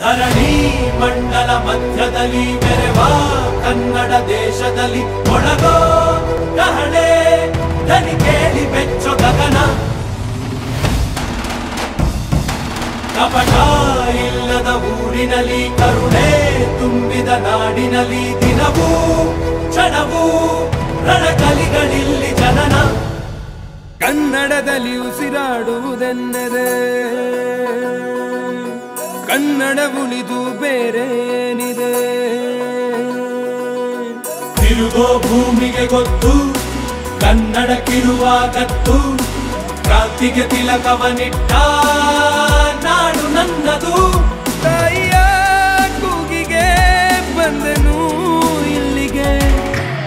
ಧರಣಿ ಮಂಡಲ ಮಧ್ಯದಲ್ಲಿ ಮೆರೆವ ಕನ್ನಡ ದೇಶದಲ್ಲಿ ಒಳಗೋ ಕಹಳೆ ದನಿ ಕೇಳಿ ಬೆಚ್ಚೋ ಗಗನ. ಕಪಟ ಇಲ್ಲದ ಊರಿನಲ್ಲಿ ಕರುಣೆ ತುಂಬಿದ ನಾಡಿನಲ್ಲಿ ದಿನವೂ ಕ್ಷಣವೂ ರಣಕಲಿಗಳಿಲ್ಲಿ ಜನನ. ಕನ್ನಡದಲ್ಲಿ ಉಸಿರಾಡುವುದೆಂದರೆ ಕನ್ನಡ ಉಳಿದು ಬೇರೇನಿದೆ. ತಿರುಗೋ ಭೂಮಿಗೆ ಗೊತ್ತು ಕನ್ನಡಕ್ಕಿರುವ ಗತ್ತು. ಕ್ರಾಂತಿಗೆ ತಿಲಕವನಿಟ್ಟ ನಾಡು ನನ್ನದು. ತಾಯಿಯ ಕೂಗಿಗೆ ಬಂದೆನು ಇಲ್ಲಿಗೆ.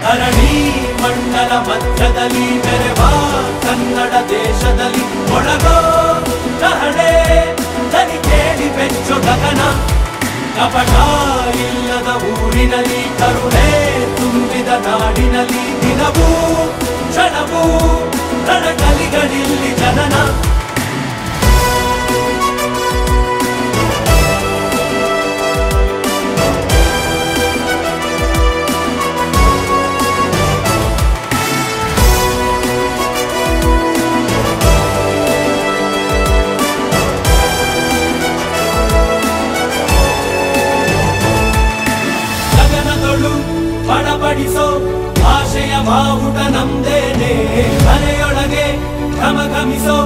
ಧರಣಿ ಮಂಡಲ ಮಧ್ಯದಲ್ಲಿ ಮೆರೆವ ಕನ್ನಡ ದೇಶದಲ್ಲಿ ಒಳಗೋ ಕಹಳೆ ದನಿ ಕೇಳಿ ಬೆಚ್ಚೋ ಗಗನ. ಕಪಟ ಇಲ್ಲದ ಊರಿನಲ್ಲಿ ಕರುಣೆ ತುಂಬಿದ ನಾಡಿನಲ್ಲಿ ದಿನವೂ ಕ್ಷಣವೂ ರಣಕಲಿಗಳಿಲ್ಲಿ ಜನನ. ಬಡಬಡಿಸೋ ಭಾಷೆಯ ಬಾವುಟ ನಮ್ದೇನೆ. ಮನೆಯೊಳಗೆ ಘಮಘಮಿಸೋ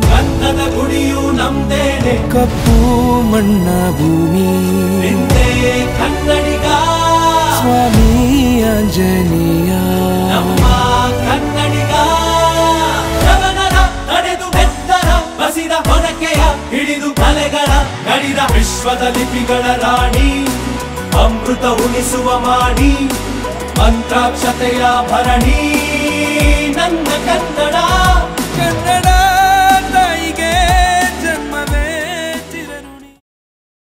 ಗಂಧದ ಗುಡಿಯು ನಮ್ದೇನೆ. ಕಪ್ಪು ಮಣ್ಣ ಭೂಮಿ ನಿಂದೆ ಕನ್ನಡಿಗ ಸ್ವಾಮಿ ಆಂಜನೇಯ. ನಮ್ಮ ಕನ್ನಡಿಗ ಯವನರ ನಡೆದು ಬೆತ್ತರ ಬಸಿದ ಹೊನಕೆಯ ಹಿಡಿದು ಕಲೆಗಳ ಗಡಿದ ವಿಶ್ವದ ಲಿಪಿಗಳ ರಾಣಿ. ಅಮೃತ ಉಣಿಸುವ ಮಾಡಿ ಮಂತ್ರಾಕ್ಷತೆಯ ಭರಣಿ.